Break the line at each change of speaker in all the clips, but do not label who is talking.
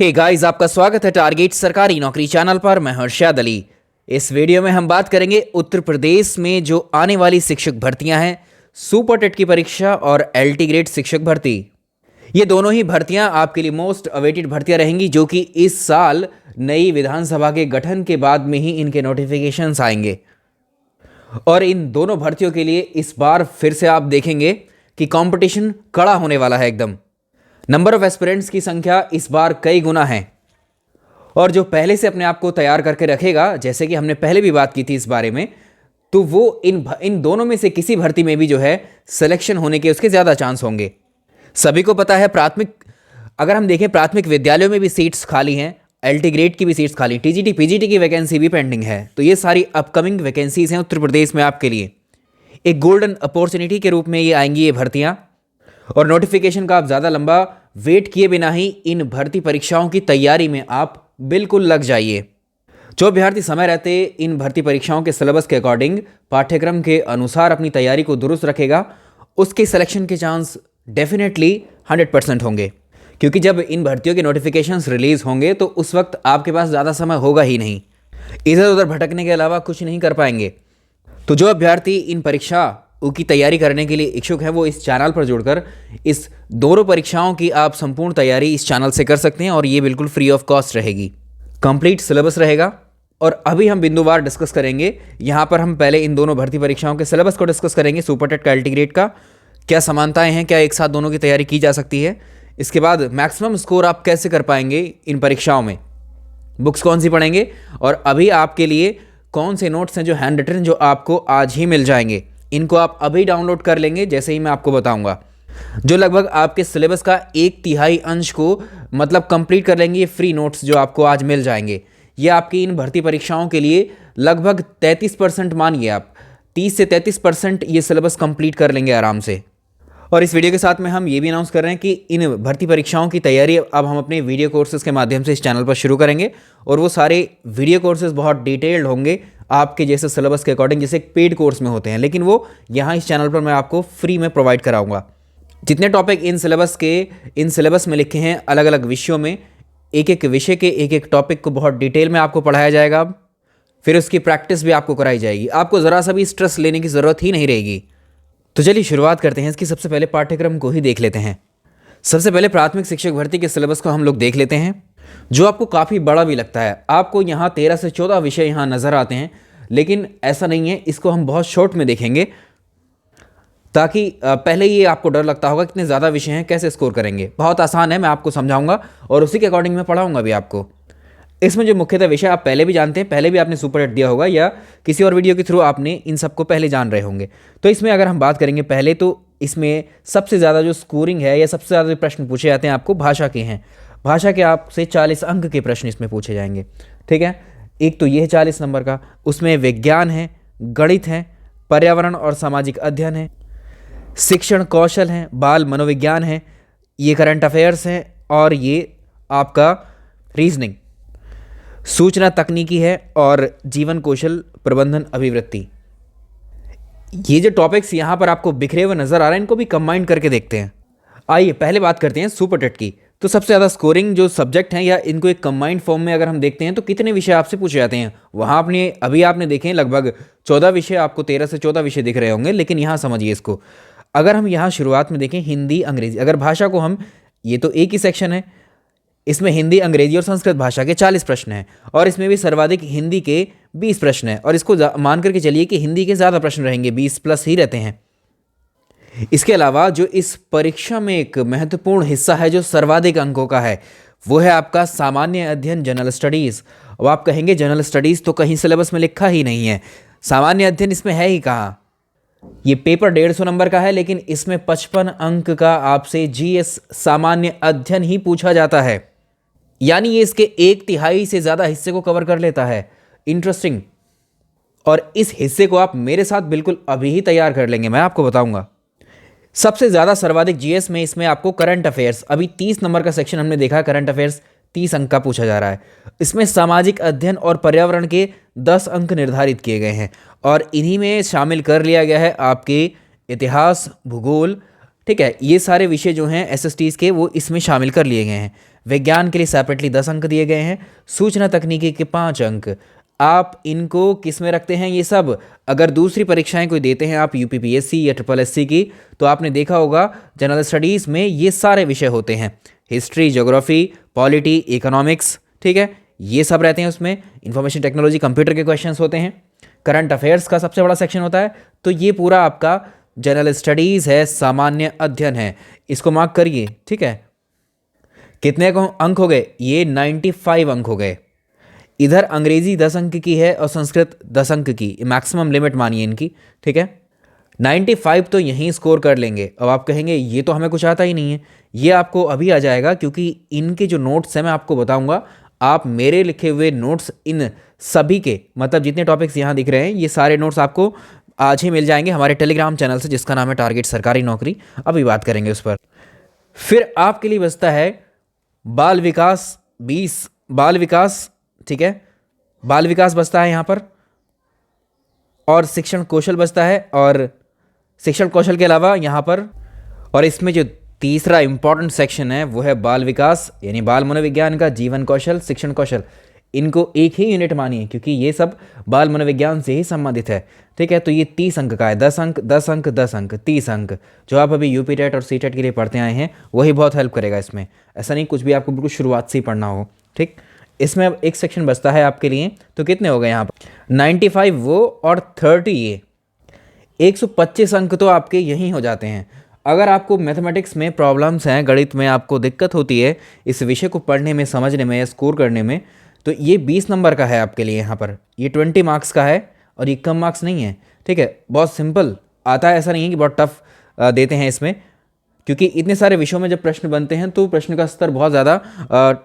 Hey guys, आपका स्वागत है टारगेट सरकारी नौकरी चैनल पर। मैं हर्षद अली। इस वीडियो में हम बात करेंगे उत्तर प्रदेश में जो आने वाली शिक्षक भर्तियां हैं, सुपर टेट की परीक्षा और एलटी ग्रेड शिक्षक भर्ती। ये दोनों ही भर्तियां आपके लिए मोस्ट अवेटेड भर्तियां रहेंगी, जो कि इस साल नई विधानसभा के गठन के बाद में ही इनके नोटिफिकेशंस आएंगे। और इन दोनों भर्तियों के लिए इस बार फिर से आप देखेंगे कि कंपटीशन कड़ा होने वाला है एकदम। नंबर ऑफ एस्पिरेंट्स की संख्या इस बार कई गुना है, और जो पहले से अपने आप को तैयार करके रखेगा, जैसे कि हमने पहले भी बात की थी इस बारे में, तो वो इन दोनों में से किसी भर्ती में भी जो है सिलेक्शन होने के उसके ज़्यादा चांस होंगे। सभी को पता है अगर हम देखें प्राथमिक विद्यालयों में भी सीट्स खाली हैं, एलटी ग्रेड की भी सीट्स खाली, टीजीटी पीजीटी की वैकेंसी भी पेंडिंग है। तो ये सारी अपकमिंग वैकेंसीज हैं उत्तर प्रदेश में आपके लिए। एक गोल्डन अपॉर्चुनिटी के रूप में ये आएंगी ये भर्तियां, और नोटिफिकेशन का आप ज़्यादा लंबा वेट किए बिना ही इन भर्ती परीक्षाओं की तैयारी में आप बिल्कुल लग जाइए। जो अभ्यर्थी समय रहते इन भर्ती परीक्षाओं के सिलेबस के अकॉर्डिंग पाठ्यक्रम के अनुसार अपनी तैयारी को दुरुस्त रखेगा, उसके सिलेक्शन के चांस डेफिनेटली 100% होंगे। क्योंकि जब इन भर्तियों के नोटिफिकेशंस रिलीज होंगे तो उस वक्त आपके पास ज़्यादा समय होगा ही नहीं, इधर उधर भटकने के अलावा कुछ नहीं कर पाएंगे। तो जो अभ्यर्थी इन परीक्षा की तैयारी करने के लिए इच्छुक है, वो इस चैनल पर जुड़कर इस दोनों परीक्षाओं की आप संपूर्ण तैयारी इस चैनल से कर सकते हैं, और ये बिल्कुल फ्री ऑफ कॉस्ट रहेगी। कंप्लीट सिलेबस रहेगा, और अभी हम बिंदुवार डिस्कस करेंगे। यहाँ पर हम पहले इन दोनों भर्ती परीक्षाओं के सिलेबस को डिस्कस करेंगे, सुपर टेट का, एलटी ग्रेड का, क्या समानताएं हैं, क्या एक साथ दोनों की तैयारी की जा सकती है। इसके बाद मैक्सिमम स्कोर आप कैसे कर पाएंगे इन परीक्षाओं में, बुक्स कौन सी पढ़ेंगे, और अभी आपके लिए कौन से नोट्स हैं जो हैंड रिटन, जो आपको आज ही मिल जाएंगे। इनको आप अभी डाउनलोड कर लेंगे जैसे ही मैं आपको बताऊंगा, जो लगभग आपके सिलेबस का 1/3 अंश को मतलब कंप्लीट कर लेंगे। ये फ्री नोट्स जो आपको आज मिल जाएंगे, ये आपकी इन भर्ती परीक्षाओं के लिए लगभग 33%, मानिए आप 30 से 33% ये सिलेबस कंप्लीट कर लेंगे आराम से। और इस वीडियो के साथ में हम ये भी अनाउंस कर रहे हैं कि इन भर्ती परीक्षाओं की तैयारी अब हम अपने वीडियो कोर्सेज के माध्यम से इस चैनल पर शुरू करेंगे, और वो सारे वीडियो कोर्सेज बहुत डिटेल्ड होंगे आपके जैसे सिलेबस के अकॉर्डिंग, जैसे एक पेड कोर्स में होते हैं, लेकिन वो यहाँ इस चैनल पर मैं आपको फ्री में प्रोवाइड कराऊंगा। जितने टॉपिक इन सिलेबस में लिखे हैं अलग अलग विषयों में, एक एक विषय के एक एक टॉपिक को बहुत डिटेल में आपको पढ़ाया जाएगा। फिर उसकी प्रैक्टिस भी आपको कराई जाएगी, आपको ज़रा सा भी स्ट्रेस लेने की ज़रूरत ही नहीं रहेगी। तो चलिए शुरुआत करते हैं इसकी। सबसे पहले पाठ्यक्रम को ही देख लेते हैं। सबसे पहले प्राथमिक शिक्षक भर्ती के सिलेबस को हम लोग देख लेते हैं, जो आपको काफ़ी बड़ा भी लगता है। आपको यहाँ 13 से 14 विषय यहाँ नज़र आते हैं, लेकिन ऐसा नहीं है, इसको हम बहुत शॉर्ट में देखेंगे, ताकि पहले ये आपको डर लगता होगा कितने ज़्यादा विषय हैं, कैसे स्कोर करेंगे। बहुत आसान है, मैं आपको समझाऊंगा और उसी के अकॉर्डिंग मैं पढ़ाऊंगा भी आपको। इसमें जो मुख्यतः विषय आप पहले भी जानते हैं, पहले भी आपने सुपर टेट दिया होगा या किसी और वीडियो के थ्रू आपने इन सबको पहले जान रहे होंगे। तो इसमें अगर हम बात करेंगे पहले, तो इसमें सबसे ज़्यादा जो स्कोरिंग है या सबसे ज़्यादा जो प्रश्न पूछे जाते हैं आपको भाषा के हैं। भाषा के आपसे 40 अंक के प्रश्न इसमें पूछे जाएंगे, ठीक है। एक तो ये है 40 नंबर का, उसमें विज्ञान है, गणित है, पर्यावरण और सामाजिक अध्ययन है, शिक्षण कौशल है, बाल मनोविज्ञान है, ये करंट अफेयर्स हैं, और ये आपका रीजनिंग, सूचना तकनीकी है, और जीवन कौशल प्रबंधन अभिवृत्ति। ये जो टॉपिक्स यहाँ पर आपको बिखरे हुए नजर आ रहे हैं, इनको भी कंबाइन करके देखते हैं। आइए पहले बात करते हैं सुपर टेट की। तो सबसे ज़्यादा स्कोरिंग जो सब्जेक्ट हैं, या इनको एक कंबाइंड फॉर्म में अगर हम देखते हैं, तो कितने विषय आपसे पूछे जाते हैं। वहाँ अभी आपने देखे लगभग 14 विषय, आपको 13 से 14 विषय दिख रहे होंगे, लेकिन यहाँ समझिए इसको। अगर हम यहाँ शुरुआत में देखें हिंदी अंग्रेजी, अगर भाषा को हम, ये तो एक ही सेक्शन है, इसमें हिंदी अंग्रेजी और संस्कृत भाषा के 40 प्रश्न हैं, और इसमें भी सर्वाधिक हिंदी के 20 प्रश्न हैं, और इसको मान करके चलिए कि हिंदी के ज़्यादा प्रश्न रहेंगे, 20+ ही रहते हैं। इसके अलावा जो इस परीक्षा में एक महत्वपूर्ण हिस्सा है जो सर्वाधिक अंकों का है, वो है आपका सामान्य अध्ययन, जनरल स्टडीज़। अब आप कहेंगे जनरल स्टडीज़ तो कहीं सिलेबस में लिखा ही नहीं है, सामान्य अध्ययन इसमें है ही कहाँ। ये पेपर 150 नंबर का है, लेकिन इसमें 55 अंक का आपसे जीएस सामान्य अध्ययन ही पूछा जाता है, यानी ये इसके 1/3 से ज़्यादा हिस्से को कवर कर लेता है। इंटरेस्टिंग। और इस हिस्से को आप मेरे साथ बिल्कुल अभी ही तैयार कर लेंगे, मैं आपको बताऊंगा। सबसे ज़्यादा सर्वाधिक जीएस में इसमें आपको करंट अफेयर्स, अभी 30 नंबर का सेक्शन हमने देखा, करंट अफेयर्स 30 अंक का पूछा जा रहा है। इसमें सामाजिक अध्ययन और पर्यावरण के 10 अंक निर्धारित किए गए हैं, और इन्हीं में शामिल कर लिया गया है आपके इतिहास, भूगोल, ठीक है। ये सारे विषय जो हैं एसएसटीज़ के, वो इसमें शामिल कर लिए गए हैं। विज्ञान के लिए सेपरेटली 10 अंक दिए गए हैं, सूचना तकनीकी के 5 अंक। आप इनको किस में रखते हैं ये सब? अगर दूसरी परीक्षाएं कोई देते हैं आप यूपीपीएससी या ट्रिपल एससी की, तो आपने देखा होगा जनरल स्टडीज़ में ये सारे विषय होते हैं, हिस्ट्री, ज्योग्राफी, पॉलिटी, इकोनॉमिक्स, ठीक है, ये सब रहते हैं उसमें। इंफॉर्मेशन टेक्नोलॉजी, कंप्यूटर के क्वेश्चंस होते हैं, करंट अफेयर्स का सबसे बड़ा सेक्शन होता है। तो ये पूरा आपका जनरल स्टडीज़ है, सामान्य अध्ययन है, इसको मार्क करिए, ठीक है। कितने अंक हो गए? ये 95 अंक हो गए। इधर अंग्रेजी 10 अंक की है और संस्कृत 10 अंक की, मैक्सिमम लिमिट मानिए इनकी, ठीक है। 95 तो यहीं स्कोर कर लेंगे। अब आप कहेंगे ये तो हमें कुछ आता ही नहीं है, ये आपको अभी आ जाएगा, क्योंकि इनके जो नोट्स हैं मैं आपको बताऊंगा। आप मेरे लिखे हुए नोट्स इन सभी के, मतलब जितने टॉपिक्स यहाँ दिख रहे हैं, ये सारे नोट्स आपको आज ही मिल जाएंगे हमारे टेलीग्राम चैनल से, जिसका नाम है टारगेट सरकारी नौकरी। अभी बात करेंगे उस पर। फिर आपके लिए बचता है बाल विकास 20, बाल विकास, ठीक है, बाल विकास बचता है यहाँ पर, और शिक्षण कौशल बचता है, और शिक्षण कौशल के अलावा यहाँ पर, और इसमें जो तीसरा इंपॉर्टेंट सेक्शन है वो है बाल विकास, यानी बाल मनोविज्ञान का जीवन कौशल, शिक्षण कौशल। इनको एक ही यूनिट मानिए, क्योंकि ये सब बाल मनोविज्ञान से ही संबंधित है, ठीक है। तो ये 30 अंक का है, 10 अंक 10 अंक 10 अंक 30 अंक, जो आप अभी यूपी टेट और सी टेट के लिए पढ़ते आए हैं वही बहुत हेल्प करेगा इसमें। ऐसा नहीं कुछ भी आपको बिल्कुल शुरुआत से ही पढ़ना हो, ठीक। इसमें अब एक सेक्शन बचता है आपके लिए, तो कितने हो गए यहाँ पर? 95 वो और 30 ये, 125 अंक तो आपके यहीं हो जाते हैं। अगर आपको मैथमेटिक्स में प्रॉब्लम्स हैं, गणित में आपको दिक्कत होती है इस विषय को पढ़ने में, समझने में या स्कोर करने में, तो ये 20 नंबर का है आपके लिए यहाँ पर। ये 20 मार्क्स का है और ये कम मार्क्स नहीं है, ठीक है। बहुत सिंपल आता है, ऐसा नहीं है कि बहुत टफ देते हैं इसमें, क्योंकि इतने सारे विषयों में जब प्रश्न बनते हैं तो प्रश्न का स्तर बहुत ज़्यादा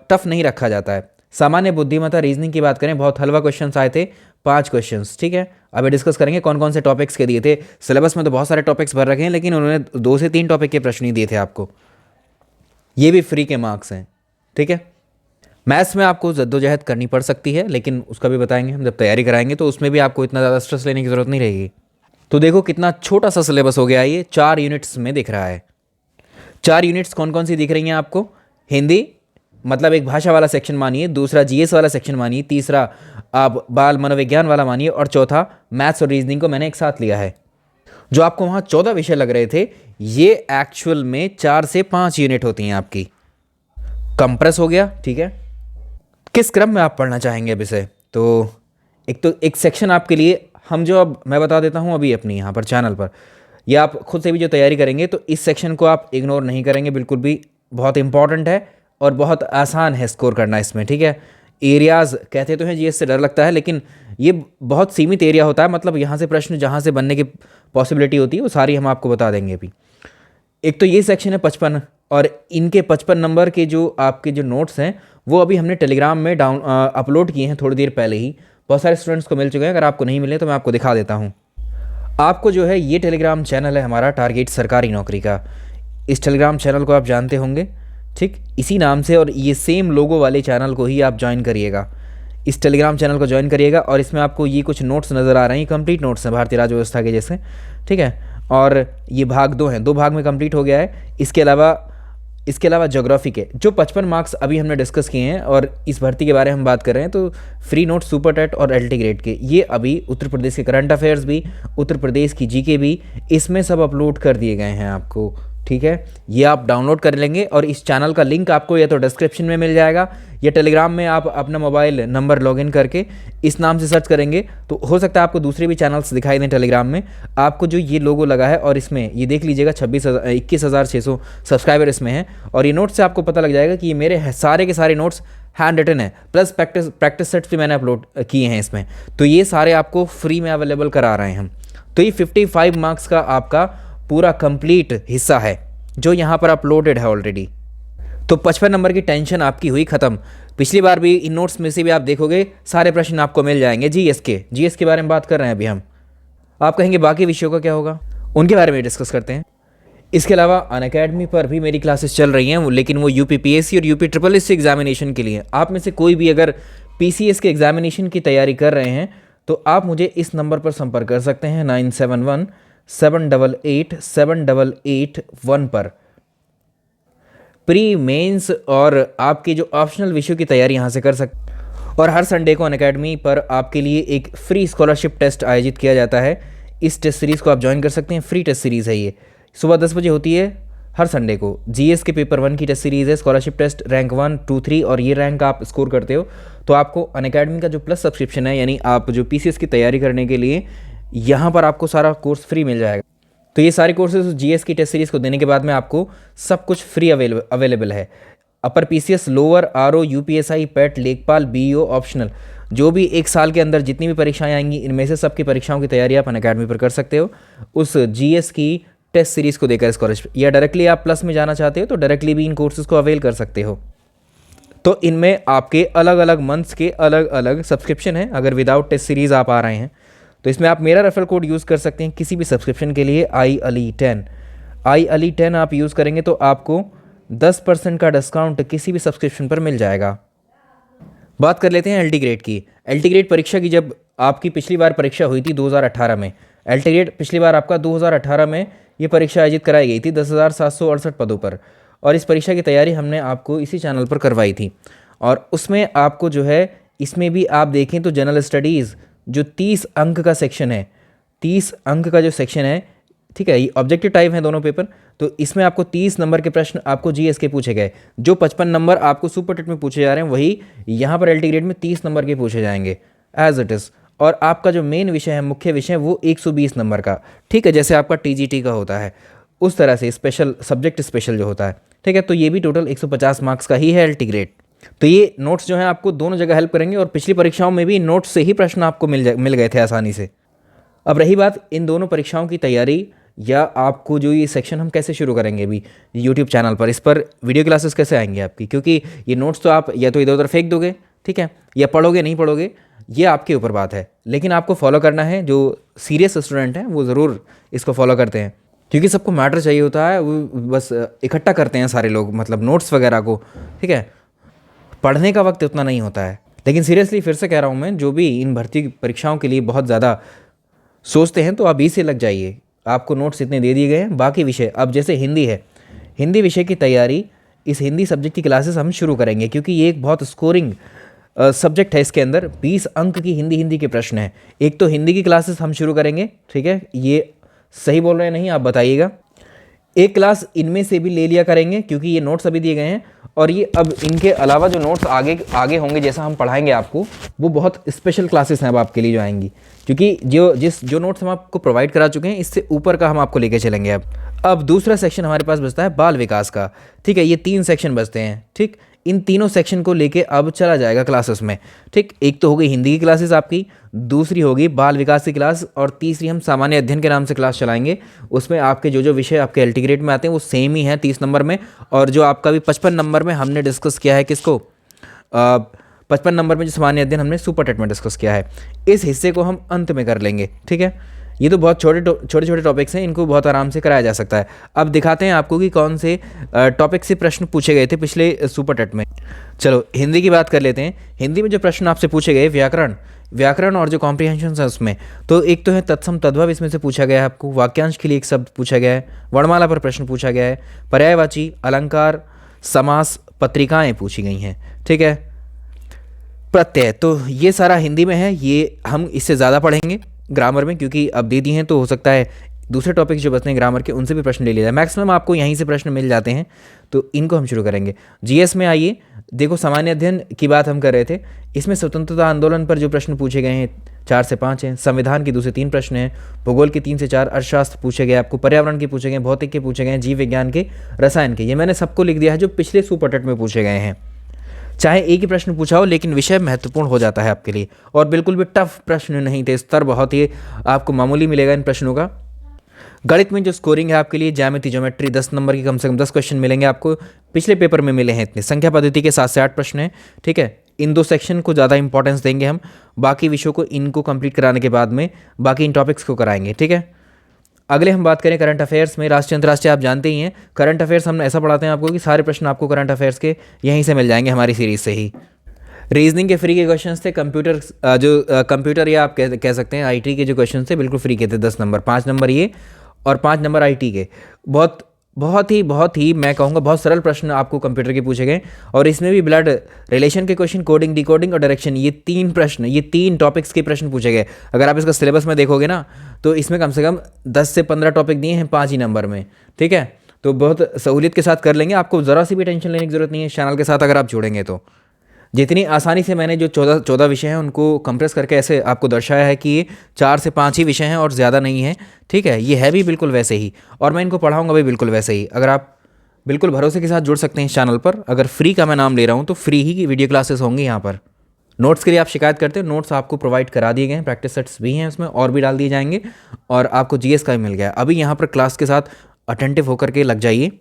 टफ नहीं रखा जाता है। सामान्य बुद्धिमत्ता रीजनिंग की बात करें, बहुत हलवा क्वेश्चन आए थे, 5 क्वेश्चंस, ठीक है। अभी डिस्कस करेंगे कौन कौन से टॉपिक्स के दिए थे। सिलेबस में तो बहुत सारे टॉपिक्स भर रखे हैं, लेकिन उन्होंने 2 से 3 टॉपिक के प्रश्न ही दिए थे आपको। ये भी फ्री के मार्क्स हैं, ठीक है। मैथ्स में आपको जद्दोजहद करनी पड़ सकती है, लेकिन उसका भी बताएंगे हम जब तैयारी कराएंगे, तो उसमें भी आपको इतना ज़्यादा स्ट्रेस लेने की ज़रूरत नहीं रहेगी। तो देखो कितना छोटा सा सिलेबस हो गया, ये 4 यूनिट्स में दिख रहा है। 4 यूनिट्स कौन कौन सी दिख रही हैं आपको? हिंदी, मतलब एक भाषा वाला सेक्शन मानिए, दूसरा जीएस वाला सेक्शन मानिए, तीसरा आप बाल मनोविज्ञान वाला मानिए, और चौथा मैथ्स और रीजनिंग को मैंने एक साथ लिया है। जो आपको वहाँ 14 विषय लग रहे थे, ये एक्चुअल में 4 से 5 यूनिट होती हैं आपकी। कंप्रेस हो गया, ठीक है। किस क्रम में आप पढ़ना चाहेंगे अब इसे? तो एक सेक्शन आपके लिए हम जो अब मैं बता देता हूँ अभी अपनी यहाँ पर चैनल पर, या आप खुद से भी जो तैयारी करेंगे, तो इस सेक्शन को आप इग्नोर नहीं करेंगे बिल्कुल भी। बहुत इंपॉर्टेंट है और बहुत आसान है स्कोर करना इसमें, ठीक है। एरियाज़ कहते तो हैं जीएस से डर लगता है, लेकिन ये बहुत सीमित एरिया होता है, मतलब यहाँ से प्रश्न जहाँ से बनने की पॉसिबिलिटी होती है वो सारी हम आपको बता देंगे अभी। एक तो ये सेक्शन है 55, और इनके 55 नंबर के जो आपके जो नोट्स हैं वो अभी हमने टेलीग्राम में अपलोड किए हैं थोड़ी देर पहले ही। बहुत सारे स्टूडेंट्स को मिल चुके हैं, अगर आपको नहीं मिले तो मैं आपको दिखा देता हूँ। आपको जो है ये टेलीग्राम चैनल है हमारा टारगेट सरकारी नौकरी का, इस टेलीग्राम चैनल को आप जानते होंगे, ठीक, इसी नाम से, और ये सेम लोगो वाले चैनल को ही आप ज्वाइन करिएगा। इस टेलीग्राम चैनल को ज्वाइन करिएगा, और इसमें आपको ये कुछ नोट्स नज़र आ रहे हैं, कंप्लीट नोट्स हैं भारतीय राज्य व्यवस्था के जैसे, ठीक है। और ये भाग 2 हैं, 2 भाग में कंप्लीट हो गया है। इसके अलावा ज्योग्राफी के जो 55 मार्क्स अभी हमने डिस्कस किए हैं, और इस भर्ती के बारे में हम बात कर रहे हैं, तो फ्री नोट सुपर टेट और एलटी ग्रेड के, ये अभी उत्तर प्रदेश के करंट अफेयर्स भी, उत्तर प्रदेश की जीके भी, इसमें सब अपलोड कर दिए गए हैं आपको, ठीक है। ये आप डाउनलोड कर लेंगे, और इस चैनल का लिंक आपको या तो डिस्क्रिप्शन में मिल जाएगा, या टेलीग्राम में आप अपना मोबाइल नंबर लॉगिन करके इस नाम से सर्च करेंगे तो हो सकता है आपको दूसरे भी चैनल्स दिखाई दें टेलीग्राम में। आपको जो ये लोगो लगा है, और इसमें ये देख लीजिएगा 21,600 सब्सक्राइबर इसमें हैं, और ये नोट से आपको पता लग जाएगा कि ये मेरे सारे के सारे नोट्स हैंड रिटन है, प्लस प्रैक्टिस सेट्स भी मैंने अपलोड किए हैं इसमें। तो ये सारे आपको फ्री में अवेलेबल करा रहे हैं हम। तो ये 55 मार्क्स का आपका पूरा कंप्लीट हिस्सा है जो यहाँ पर अपलोडेड है ऑलरेडी। तो 55 नंबर की टेंशन आपकी हुई ख़त्म। पिछली बार भी इन नोट्स में से भी आप देखोगे सारे प्रश्न आपको मिल जाएंगे। जीएस के बारे में बात कर रहे हैं अभी हम। आप कहेंगे बाकी विषयों का क्या होगा, उनके बारे में डिस्कस करते हैं। इसके अलावा अनअकैडमी पर भी मेरी क्लासेस चल रही हैं, लेकिन वो यूपीपीएससी और यूपी ट्रिपल एससी एग्जामिनेशन के लिए। आप में से कोई भी अगर पीसीएस के एग्जामिनेशन की तैयारी कर रहे हैं तो आप मुझे इस नंबर पर संपर्क कर सकते हैं 9717887881 पर। प्री मेंस और आपके जो ऑप्शनल विषयों की तैयारी यहाँ से कर सकते। और हर संडे को अनअकैडमी पर आपके लिए एक फ्री स्कॉलरशिप टेस्ट आयोजित किया जाता है। इस टेस्ट सीरीज़ को आप ज्वाइन कर सकते हैं, फ्री टेस्ट सीरीज़ है ये। सुबह 10 बजे होती है हर संडे को। जीएस के पेपर 1 की टेस्ट सीरीज़ है, स्कॉलरशिप टेस्ट रैंक 1, 2, 3 और ये रैंक आप स्कोर करते हो तो आपको अनअकैडमी का जो प्लस सब्सक्रिप्शन है, यानी आप जो पीसीएस की तैयारी करने के लिए यहाँ पर आपको सारा कोर्स फ्री मिल जाएगा। तो ये सारे कोर्सेज जीएस की टेस्ट सीरीज़ को देने के बाद में आपको सब कुछ फ्री अवेलेबल है। Upper PCS, lower, RO, UPSI, PET, लेखपाल, बीईओ, ऑप्शनल, जो भी एक साल के अंदर जितनी भी परीक्षाएं आएंगी इनमें से सबकी परीक्षाओं की तैयारी आप अनअकैडमी पर कर सकते हो उस जीएस की टेस्ट सीरीज़ को देकर स्कॉलरशिप, या डायरेक्टली आप प्लस में जाना चाहते हो तो डायरेक्टली भी इन कोर्सेज़ को अवेल कर सकते हो। तो इनमें आपके अलग अलग मंथ्स के अलग अलग सब्सक्रिप्शन है। अगर विदाउट टेस्ट सीरीज़ आप आ रहे हैं तो इसमें आप मेरा रेफरल कोड यूज़ कर सकते हैं किसी भी सब्सक्रिप्शन के लिए, IALI10 आप यूज़ करेंगे तो आपको 10% का डिस्काउंट किसी भी सब्सक्रिप्शन पर मिल जाएगा। बात कर लेते हैं एलटी ग्रेड की। एलटी ग्रेड परीक्षा की जब आपकी पिछली बार परीक्षा हुई थी 2018 में, एलटी ग्रेड पिछली बार आपका 2018 में ये परीक्षा आयोजित कराई गई थी 10,768 पदों पर, और इस परीक्षा की तैयारी हमने आपको इसी चैनल पर करवाई थी। और उसमें आपको जो है, इसमें भी आप देखें तो जनरल स्टडीज़ जो 30 अंक का सेक्शन है, 30 अंक का जो सेक्शन है, ठीक है, ये ऑब्जेक्टिव टाइप है दोनों पेपर, तो इसमें आपको 30 नंबर के प्रश्न आपको जीएस के पूछे गए। जो 55 नंबर आपको सुपर टेट में पूछे जा रहे हैं वही यहाँ पर एलटी ग्रेड में 30 नंबर के पूछे जाएंगे एज इट इज़। और आपका जो मेन विषय है, मुख्य विषय, वो 120 नंबर का, ठीक है, जैसे आपका टीजीटी का होता है उस तरह से स्पेशल सब्जेक्ट स्पेशल जो होता है, ठीक है। तो ये भी टोटल 150 मार्क्स का ही है एलटी ग्रेड। तो ये नोट्स जो हैं आपको दोनों जगह हेल्प करेंगे, और पिछली परीक्षाओं में भी नोट्स से ही प्रश्न आपको मिल गए थे आसानी से। अब रही बात इन दोनों परीक्षाओं की तैयारी, या आपको जो ये सेक्शन हम कैसे शुरू करेंगे अभी यूट्यूब चैनल पर, इस पर वीडियो क्लासेस कैसे आएंगे आपकी, क्योंकि ये नोट्स तो आप या तो इधर उधर फेंक दोगे, ठीक है, या पढ़ोगे नहीं पढ़ोगे, ये आपके ऊपर बात है, लेकिन आपको फॉलो करना है। जो सीरियस स्टूडेंट हैं वो ज़रूर इसको फॉलो करते हैं, क्योंकि सबको मैटर चाहिए होता है, वो बस इकट्ठा करते हैं सारे लोग, मतलब नोट्स वगैरह को, ठीक है, पढ़ने का वक्त उतना नहीं होता है। लेकिन सीरियसली फिर से कह रहा हूँ मैं, जो भी इन भर्ती परीक्षाओं के लिए बहुत ज़्यादा सोचते हैं तो आप बीच से लग जाइए, आपको नोट्स इतने दे दिए गए हैं। बाकी विषय, अब जैसे हिंदी है, हिंदी विषय की तैयारी, इस हिंदी सब्जेक्ट की क्लासेस हम शुरू करेंगे, क्योंकि ये एक बहुत स्कोरिंग सब्जेक्ट है। इसके अंदर 20 अंक की हिंदी के प्रश्न हैं। एक तो हिंदी की क्लासेस हम शुरू करेंगे, ठीक है, ये सही बोल रहे हैं नहीं आप बताइएगा। एक क्लास इनमें से भी ले लिया करेंगे, क्योंकि ये नोट्स अभी दिए गए हैं, और ये अब इनके अलावा जो नोट्स आगे होंगे जैसा हम पढ़ाएंगे आपको, वो बहुत स्पेशल क्लासेस हैं अब आपके लिए जो आएंगी, क्योंकि जो नोट्स हम आपको प्रोवाइड करा चुके हैं इससे ऊपर का हम आपको लेके चलेंगे। अब दूसरा सेक्शन हमारे पास बचता है बाल विकास का, ठीक है, ये 3 सेक्शन बचते हैं, ठीक। इन तीनों सेक्शन को लेके अब चला जाएगा क्लासेस में, ठीक। एक तो हो गई हिंदी की क्लासेस आपकी, दूसरी होगी बाल विकास की क्लास, और तीसरी हम सामान्य अध्ययन के नाम से क्लास चलाएंगे। उसमें आपके जो विषय आपके एलटी ग्रेड में आते हैं वो सेम ही हैं 30 नंबर में, और जो आपका भी 55 नंबर में हमने डिस्कस किया है किसको, 55 नंबर में जो सामान्य अध्ययन हमने सुपर टेट में डिस्कस किया है, इस हिस्से को हम अंत में कर लेंगे, ठीक है। ये तो बहुत छोटे टॉपिक्स हैं, इनको बहुत आराम से कराया जा सकता है। अब दिखाते हैं आपको कि कौन से टॉपिक से प्रश्न पूछे गए थे पिछले सुपर टेट में। चलो हिंदी की बात कर लेते हैं। हिंदी में जो प्रश्न आपसे पूछे गए, व्याकरण और जो कॉम्प्रिहेंशन है उसमें, तो एक तो है तत्सम तद्भव, इसमें से पूछा गया है आपको। वाक्यांश के लिए एक शब्द पूछा गया है, वर्णमाला पर प्रश्न पूछा गया है, पर्यायवाची, अलंकार, समास, पत्रिकाएँ पूछी गई हैं, ठीक है, प्रत्यय, तो ये सारा हिंदी में है। ये हम इससे ज़्यादा पढ़ेंगे ग्रामर में, क्योंकि अब दे दी हैं तो हो सकता है दूसरे टॉपिक जो बचते हैं ग्रामर के उनसे भी प्रश्न ले लिया जाए। मैक्सिमम आपको यहीं से प्रश्न मिल जाते हैं, तो इनको हम शुरू करेंगे। जीएस में आइए, देखो सामान्य अध्ययन की बात हम कर रहे थे, इसमें स्वतंत्रता आंदोलन पर जो प्रश्न पूछे गए हैं 4 से 5 हैं, संविधान के 2 से 3 प्रश्न हैं, भूगोल के 3 से 4, अर्थशास्त्र पूछे गए आपको, पर्यावरण के पूछे गए, भौतिक के पूछे गए, जीव विज्ञान के, रसायन के। ये मैंने सबको लिख दिया है जो पिछले सुपर टेट में पूछे गए हैं। चाहे एक ही प्रश्न पूछा हो, लेकिन विषय महत्वपूर्ण हो जाता है आपके लिए, और बिल्कुल भी टफ प्रश्न नहीं थे, स्तर बहुत ही आपको मामूली मिलेगा इन प्रश्नों का। गणित में जो स्कोरिंग है आपके लिए, ज्योमेट्री 10 नंबर की कम से कम 10 क्वेश्चन मिलेंगे आपको, पिछले पेपर में मिले हैं इतने। संख्या पद्धति के 7 से 8 प्रश्न हैं, ठीक है। इन 2 सेक्शन को ज़्यादा इंपॉर्टेंस देंगे हम, बाकी विषयों को इनको कंप्लीट कराने के बाद में बाकी इन टॉपिक्स को कराएंगे, ठीक है। अगले हम बात करें करंट अफेयर्स में, राष्ट्रीय अंतर्राष्ट्रीय आप जानते ही हैं। करंट अफेयर्स हम ऐसा पढ़ाते हैं आपको कि सारे प्रश्न आपको करंट अफेयर्स के यहीं से मिल जाएंगे हमारी सीरीज से ही। रीजनिंग के फ्री के क्वेश्चंस थे, कंप्यूटर या आप कह सकते हैं आईटी के जो क्वेश्चन थे बिल्कुल फ्री के थे, 10 नंबर, 5 नंबर ये और 5 नंबर आईटी के। बहुत बहुत ही मैं कहूँगा बहुत सरल प्रश्न आपको कंप्यूटर के पूछे गए, और इसमें भी ब्लड रिलेशन के क्वेश्चन, कोडिंग, डिकोडिंग और डायरेक्शन, ये 3 प्रश्न, ये 3 टॉपिक्स के प्रश्न पूछे गए। अगर आप इसका सिलेबस में देखोगे ना, तो इसमें कम से कम 10 से 15 टॉपिक दिए हैं 5 ही नंबर में, ठीक है। तो बहुत सहूलियत के साथ कर लेंगे, आपको ज़रा सी भी टेंशन लेने की ज़रूरत नहीं है इस चैनल के साथ अगर आप जुड़ेंगे तो। जितनी आसानी से मैंने जो 14 विषय हैं उनको कंप्रेस करके ऐसे आपको दर्शाया है कि ये 4 से 5 ही विषय हैं और ज़्यादा नहीं है, ठीक है। ये है भी बिल्कुल वैसे ही, और मैं इनको पढ़ाऊँगा भी बिल्कुल वैसे ही। अगर आप बिल्कुल भरोसे के साथ जुड़ सकते हैं इस चैनल पर, अगर फ्री का मैं नाम ले रहा हूँ तो फ्री ही वीडियो क्लासेस होंगी यहाँ पर। नोट्स के लिए आप शिकायत करते हो, नोट्स आपको प्रोवाइड करा दिए गए हैं, प्रैक्टिस सेट्स भी हैं उसमें और भी डाल दिए जाएंगे, और आपको जीएस का भी मिल गया। अभी यहाँ पर क्लास के साथ अटेंटिव होकर के लग जाइए।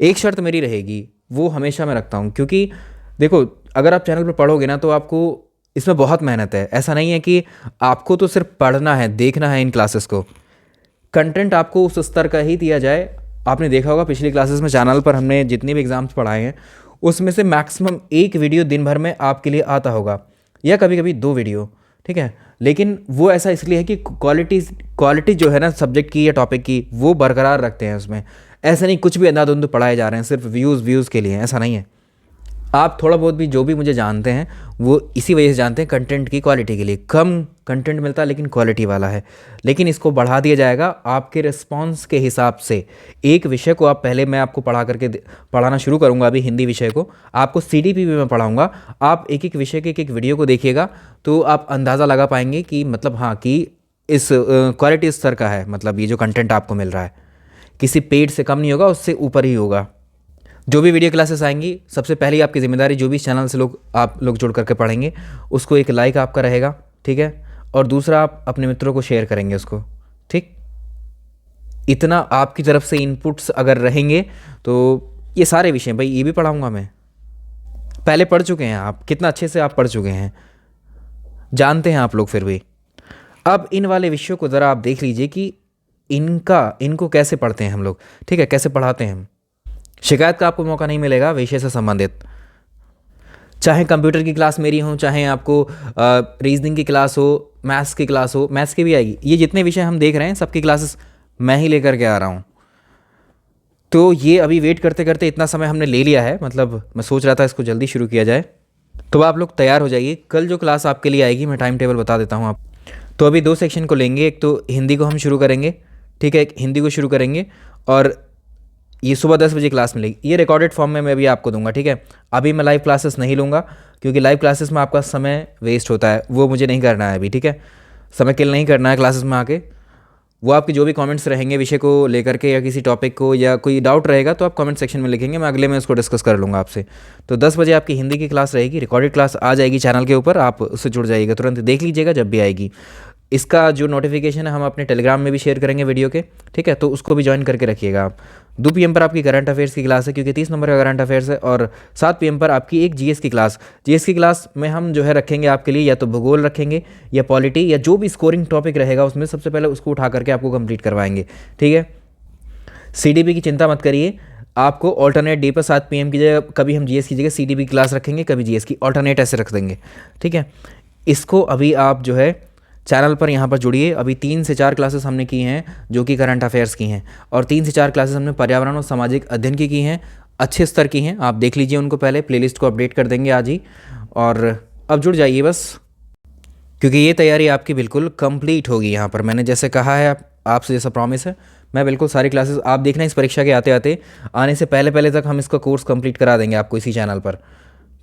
एक शर्त मेरी रहेगी, वो हमेशा मैं रखता हूँ, क्योंकि देखो अगर आप चैनल पर पढ़ोगे ना तो आपको इसमें बहुत मेहनत है। ऐसा नहीं है कि आपको तो सिर्फ पढ़ना है, देखना है इन क्लासेस को, कंटेंट आपको उस स्तर का ही दिया जाए। आपने देखा होगा पिछली क्लासेस में चैनल पर हमने जितने भी एग्ज़ाम्स पढ़ाए हैं उसमें से मैक्सिमम 1 वीडियो दिन भर में आपके लिए आता होगा, या कभी कभी 2 वीडियो, ठीक है। लेकिन वो ऐसा इसलिए है कि क्वालिटी जो है ना सब्जेक्ट की या टॉपिक की, वो बरकरार रखते हैं उसमें। ऐसा नहीं कुछ भी अंधाधुंध पढ़ाए जा रहे हैं सिर्फ व्यूज़ के लिए, ऐसा नहीं है। आप थोड़ा बहुत भी जो भी मुझे जानते हैं वो इसी वजह से जानते हैं, कंटेंट की क्वालिटी के लिए। कम कंटेंट मिलता है लेकिन क्वालिटी वाला है, लेकिन इसको बढ़ा दिया जाएगा आपके रिस्पांस के हिसाब से। एक विषय को आप पहले मैं आपको पढ़ाना शुरू करूंगा, अभी हिंदी विषय को आपको सीडीपी भी मैं पढ़ाऊंगा। आप एक एक विषय के एक वीडियो को देखिएगा तो आप अंदाज़ा लगा पाएंगे कि मतलब हाँ कि इस क्वालिटी स्तर का है, मतलब ये जो कंटेंट आपको मिल रहा है किसी पेड से कम नहीं होगा, उससे ऊपर ही होगा। जो भी वीडियो क्लासेस आएंगी सबसे पहले आपकी जिम्मेदारी, जो भी इस चैनल से आप लोग जुड़ करके पढ़ेंगे उसको एक लाइक आपका रहेगा, ठीक है, और दूसरा आप अपने मित्रों को शेयर करेंगे उसको, ठीक। इतना आपकी तरफ से इनपुट्स अगर रहेंगे तो ये सारे विषय भाई ये भी पढ़ाऊंगा मैं। पहले पढ़ चुके हैं आप, कितना अच्छे से आप पढ़ चुके हैं, जानते हैं आप लोग फिर भी। अब इन वाले विषयों को ज़रा आप देख लीजिए कि इनको कैसे पढ़ते हैं हम लोग, ठीक है, कैसे पढ़ाते हैं हम। शिकायत का आपको मौका नहीं मिलेगा विषय से संबंधित, चाहे कंप्यूटर की क्लास मेरी हो, चाहे आपको रीजनिंग की क्लास हो, मैथ्स की क्लास हो, मैथ्स की भी आएगी। ये जितने विषय हम देख रहे हैं सबकी क्लासेस मैं ही लेकर के आ रहा हूँ। तो ये अभी वेट करते करते इतना समय हमने ले लिया है, मतलब मैं सोच रहा था इसको जल्दी शुरू किया जाए। तो आप लोग तैयार हो जाइए, कल जो क्लास आपके लिए आएगी मैं टाइम टेबल बता देता हूँ आप। तो अभी 2 सेक्शन को लेंगे, एक तो हिंदी को हम शुरू करेंगे, ठीक है, एक हिंदी को शुरू करेंगे, और ये सुबह 10 बजे क्लास मिलेगी। ये रिकॉर्डेड फॉर्म में मैं भी आपको दूंगा, ठीक है। अभी मैं लाइव क्लासेस नहीं लूँगा क्योंकि लाइव क्लासेस में आपका समय वेस्ट होता है, वो मुझे नहीं करना है अभी, ठीक है। समय किल नहीं करना है क्लासेस में आके। वो आपके जो भी कमेंट्स रहेंगे विषय को लेकर के या किसी टॉपिक को, या कोई डाउट रहेगा तो आप कमेंट सेक्शन में लिखेंगे, मैं अगले में उसको डिस्कस कर लूँगा आपसे। तो 10 बजे आपकी हिंदी की क्लास रहेगी, रिकॉर्डेड क्लास आ जाएगी चैनल के ऊपर, आप उससे जुड़ जाइएगा, तुरंत देख लीजिएगा जब भी आएगी। इसका जो नोटिफिकेशन है हम अपने टेलीग्राम में भी शेयर करेंगे वीडियो के, ठीक है, तो उसको भी ज्वाइन करके रखिएगा आप। 2 PM पर आपकी करंट अफेयर्स की क्लास है क्योंकि 30 नंबर का करंट अफेयर्स है, और 7 PM पर आपकी एक जीएस की क्लास। जीएस की क्लास में हम जो है रखेंगे आपके लिए या तो भूगोल रखेंगे या पॉलिटी, या जो भी स्कोरिंग टॉपिक रहेगा उसमें सबसे पहले उसको उठा करके आपको कंप्लीट करवाएंगे, ठीक है। सीडीपी की चिंता मत करिए, आपको ऑल्टरनेट डे पर 7 PM की जगह कभी हम जीएस की जगह सीडीपी की क्लास रखेंगे, कभी जीएस की, ऑल्टरनेट ऐसे रख देंगे, ठीक है। इसको अभी आप जो है चैनल पर यहाँ पर जुड़िए। अभी 3 से 4 क्लासेस हमने की हैं जो कि करंट अफेयर्स की हैं, और 3 से 4 क्लासेस हमने पर्यावरण और सामाजिक अध्ययन की हैं, अच्छे स्तर की हैं। आप देख लीजिए उनको, पहले प्लेलिस्ट को अपडेट कर देंगे आज ही, और अब जुड़ जाइए बस, क्योंकि ये तैयारी आपकी बिल्कुल कंप्लीट होगी। यहाँ पर मैंने जैसे कहा है आपसे, जैसा प्रॉमिस है, मैं बिल्कुल सारी क्लासेस आप देखना इस परीक्षा के आते आने से पहले तक हम इसका कोर्स कंप्लीट करा देंगे आपको इसी चैनल पर,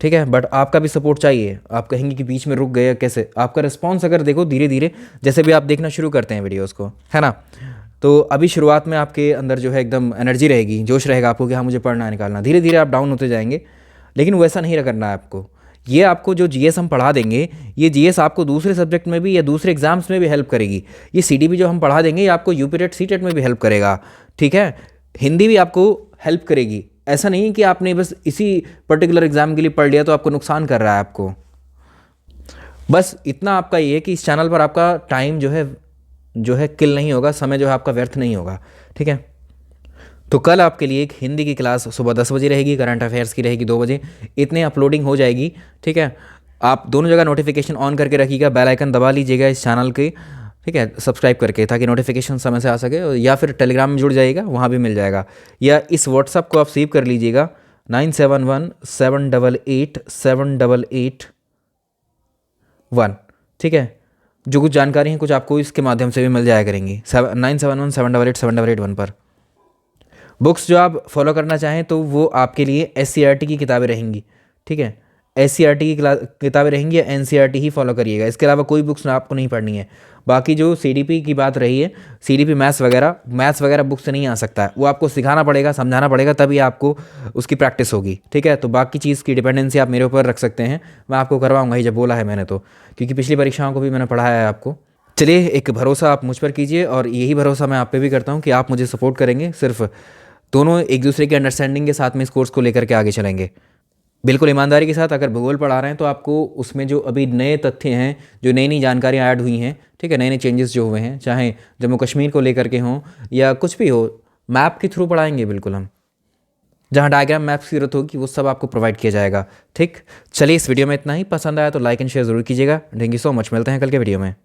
ठीक है। बट आपका भी सपोर्ट चाहिए। आप कहेंगे कि बीच में रुक गए कैसे, आपका रिस्पांस अगर देखो धीरे धीरे जैसे भी आप देखना शुरू करते हैं वीडियोस को, है ना, तो अभी शुरुआत में आपके अंदर जो है एकदम एनर्जी रहेगी, जोश रहेगा आपको कि हाँ मुझे पढ़ना है, निकालना। धीरे धीरे आप डाउन होते जाएंगे, लेकिन वैसा नहीं करना है आपको। ये आपको जो जीएस हम पढ़ा देंगे, ये जीएस आपको दूसरे सब्जेक्ट में भी या दूसरे एग्जाम्स में भी हेल्प करेगी। ये सीडीपी जो हम पढ़ा देंगे ये आपको यूपीटेट सीटेट में भी हेल्प करेगा, ठीक है। हिंदी भी आपको हेल्प करेगी। ऐसा नहीं कि आपने बस इसी पर्टिकुलर एग्जाम के लिए पढ़ लिया तो आपको नुकसान कर रहा है आपको। बस इतना आपका ये है कि इस चैनल पर आपका टाइम जो है किल नहीं होगा, समय जो है आपका व्यर्थ नहीं होगा, ठीक है। तो कल आपके लिए एक हिंदी की क्लास सुबह 10 बजे रहेगी, करंट अफेयर्स की रहेगी 2 बजे, इतने अपलोडिंग हो जाएगी, ठीक है। आप दोनों जगह नोटिफिकेशन ऑन करके रखिएगा, बेल आइकन दबा लीजिएगा इस चैनल के, ठीक है, सब्सक्राइब करके, ताकि नोटिफिकेशन समय से आ सके। या फिर टेलीग्राम में जुड़ जाइएगा, वहाँ भी मिल जाएगा। या इस व्हाट्सअप को आप सेव कर लीजिएगा, 9717887881। ठीक है, जो कुछ जानकारी है कुछ आपको इसके माध्यम से भी मिल जाया करेंगी, 9717887881 पर। बुक्स जो आप फॉलो करना चाहें तो वो आपके लिए SCERT की किताबें रहेंगी। ठीक है, SCERT की किताबें रहेंगी, या NCERT ही फॉलो करिएगा। इसके अलावा कोई बुक्स आपको नहीं पढ़नी है। बाकी जो CDP की बात रही है, CDP मैथ्स वगैरह बुक से नहीं आ सकता है, वो आपको सिखाना पड़ेगा, समझाना पड़ेगा, तभी आपको उसकी प्रैक्टिस होगी। ठीक है, तो बाकी चीज़ की डिपेंडेंसी आप मेरे ऊपर रख सकते हैं, मैं आपको करवाऊंगा ही, जब बोला है मैंने तो, क्योंकि पिछली परीक्षाओं को भी मैंने पढ़ाया है आपको। चलिए, एक भरोसा आप मुझ पर कीजिए, और यही भरोसा मैं आप पे भी करता हूँ कि आप मुझे सपोर्ट करेंगे। सिर्फ दोनों एक दूसरे की अंडरस्टैंडिंग के साथ में इस कोर्स को लेकर के आगे चलेंगे, बिल्कुल ईमानदारी के साथ। अगर भूगोल पढ़ा रहे हैं तो आपको उसमें जो अभी नए तथ्य हैं, जो नई नई जानकारियाँ ऐड हुई हैं, ठीक है, नए नए चेंजेस जो हुए हैं, चाहे जम्मू कश्मीर को लेकर के हों या कुछ भी हो, मैप के थ्रू पढ़ाएंगे बिल्कुल हम। जहाँ डायग्राम मैप की जरूरत होगी वो सब आपको प्रोवाइड किया जाएगा। ठीक, चलिए, इस वीडियो में इतना ही। पसंद आया तो लाइक एंड शेयर जरूर कीजिएगा। थैंक यू सो मच, मिलते हैं कल के वीडियो में।